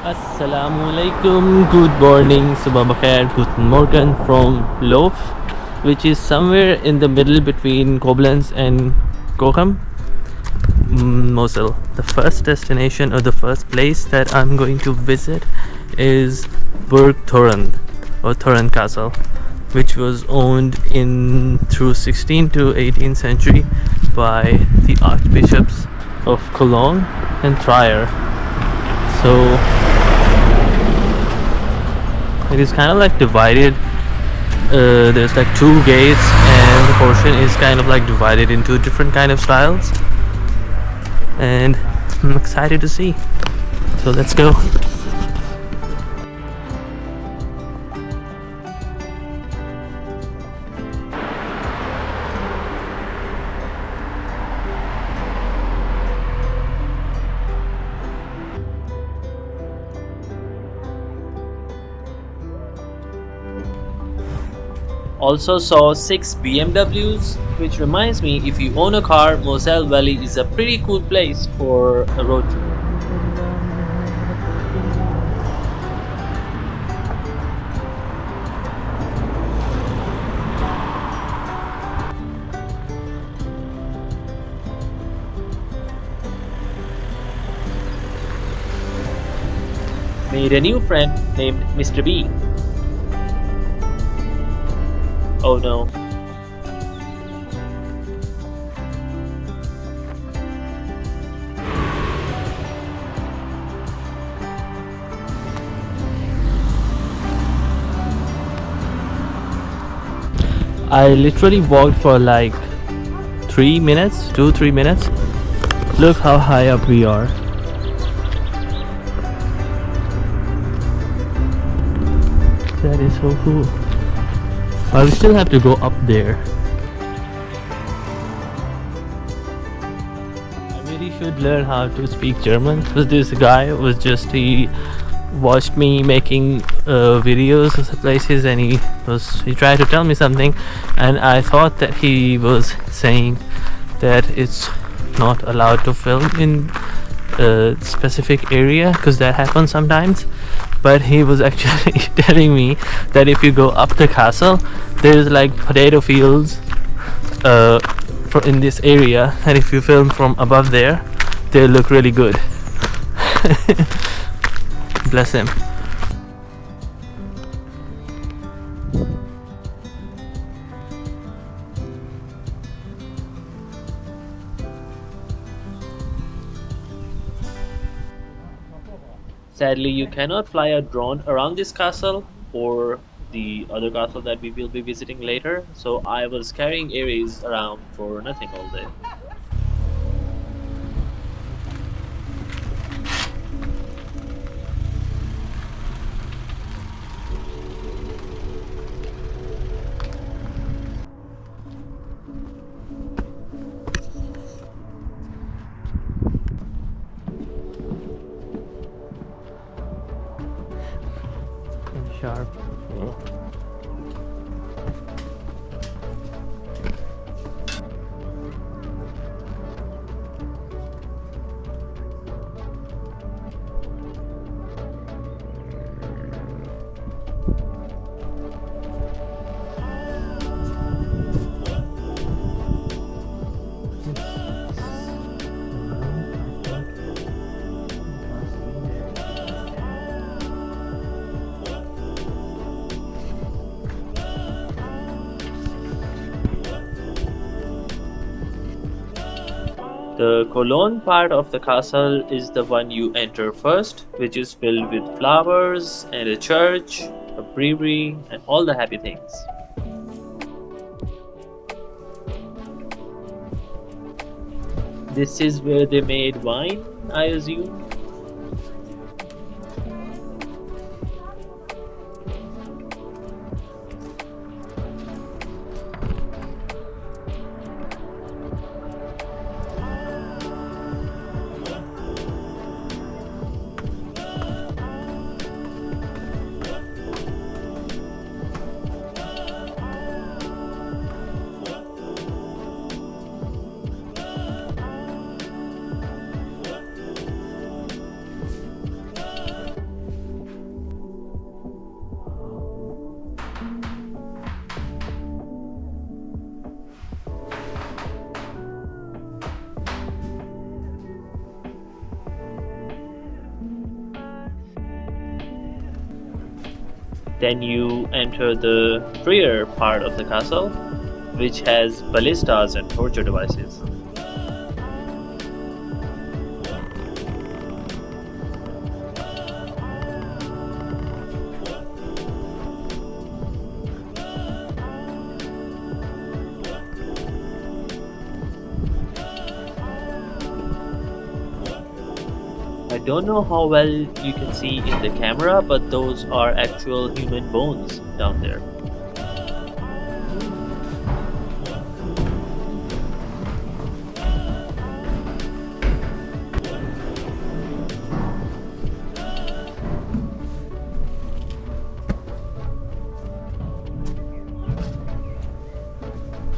Assalamu alaikum, good morning, subah bakhair, guten morgen from Lof, which is somewhere in the middle between Koblenz and Kocham, Mosel. The first destination or the first place that I'm going to visit is Burg Thurant or Thurant Castle, which was owned in through 16th to 18th century by the archbishops of Cologne and Trier. So it is kind of like divided. There's like two gates, and the portion is kind of like divided into different kind of styles. And I'm excited to see. So let's go. Also saw 6 BMWs, which reminds me, if you own a car, Moselle Valley is a pretty cool place for a road trip. Made a new friend named Mr. B. Oh no. I literally walked for like 3 minutes, 2-3 minutes. Look how high up we are. That is so cool. But we still have to go up there. I really should learn how to speak German, because this guy was just, he watched me making videos of the places, and he tried to tell me something, and I thought that he was saying that it's not allowed to film in a specific area, because that happens sometimes. But he was actually telling me that if you go up the castle, there's like potato fields in this area, and if you film from above there, they look really good. Bless him. Sadly, you cannot fly a drone around this castle or the other castle that we will be visiting later, so I was carrying Aries around for nothing all day. Sharp. The Cologne part of the castle is the one you enter first, which is filled with flowers and a church, a brewery, and all the happy things. This is where they made wine, I assume. Then you enter the Trier part of the castle, which has ballistas and torture devices. I don't know how well you can see in the camera, but those are actual human bones down there.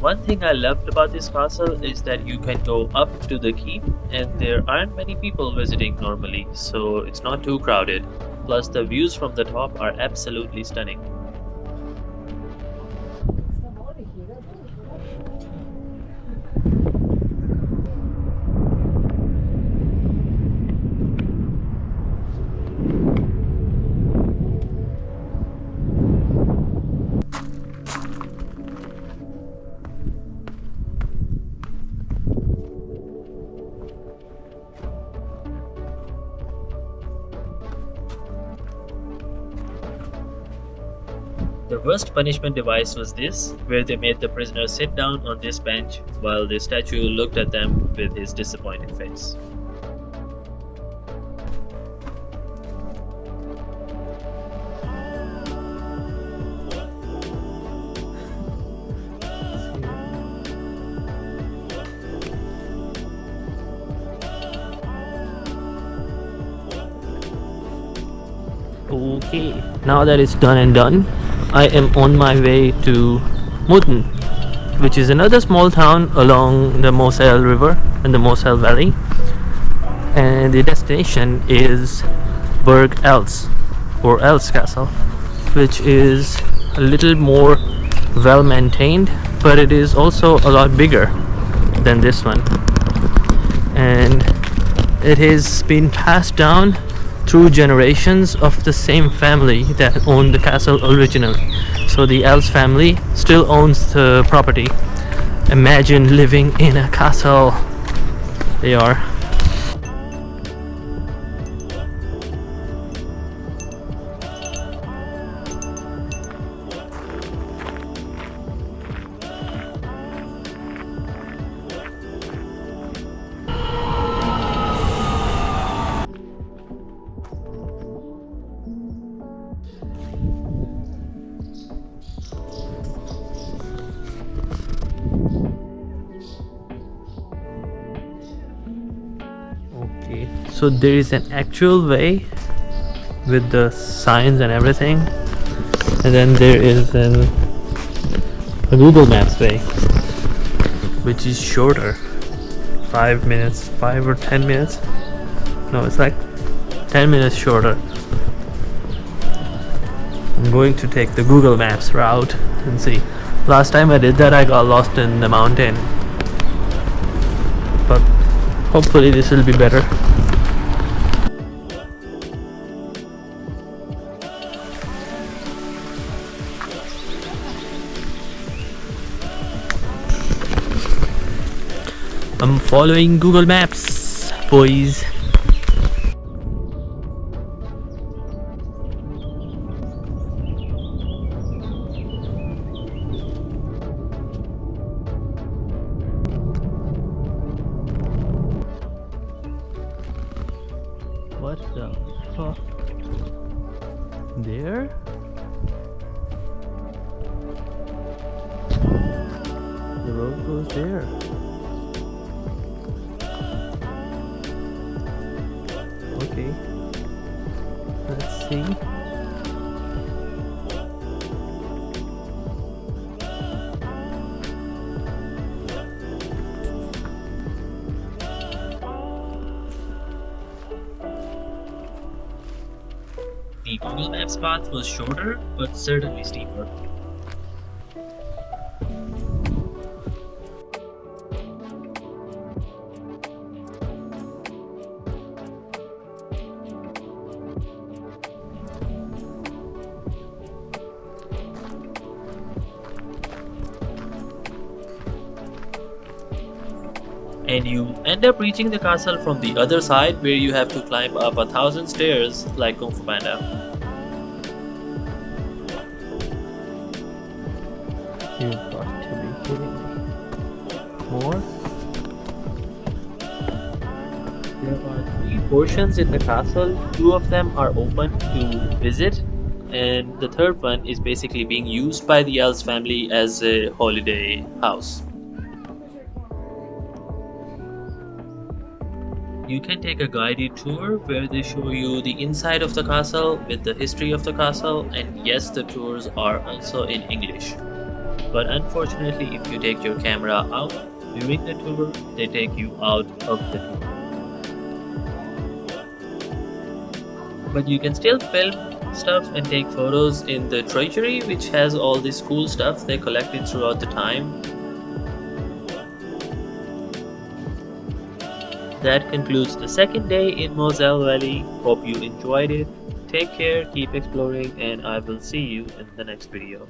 One thing I loved about this castle is that you can go up to the keep and there aren't many people visiting normally, so it's not too crowded. Plus the views from the top are absolutely stunning. The worst punishment device was this, where they made the prisoner sit down on this bench while the statue looked at them with his disappointed face. Okay, now that it's done and done, I am on my way to Muten, which is another small town along the Moselle River in the Moselle Valley, and the destination is Burg Eltz or Eltz Castle, which is a little more well maintained, but it is also a lot bigger than this one, and it has been passed down through generations of the same family that owned the castle originally. So the Eltz family still owns the property. Imagine living in a castle. They are. So there is an actual way with the signs and everything, and then there is a Google Maps way, which is shorter, 5 minutes, 5 or 10 minutes. No, it's like 10 minutes shorter. I'm going to take the Google Maps route and see. Last time I did that, I got lost in the mountain, but hopefully this will be better. I'm following Google Maps, boys. What the fuck? There? The road goes there. Okay, let's see. The Google Maps path was shorter, but certainly steeper. and you end up reaching the castle from the other side, where you have to climb up 1,000 stairs like Kung Fu Panda. You've got to be kidding me. More? There are 3 portions in the castle. 2 of them are open to visit, and the third one is basically being used by the Eltz family as a holiday house. You can take a guided tour where they show you the inside of the castle with the history of the castle, and yes, the tours are also in English. But unfortunately, if you take your camera out during the tour, they take you out of the tour. But you can still film stuff and take photos in the treasury, which has all this cool stuff they collected throughout the time. That concludes the second day in Moselle Valley. Hope you enjoyed it. Take care, keep exploring, and I will see you in the next video.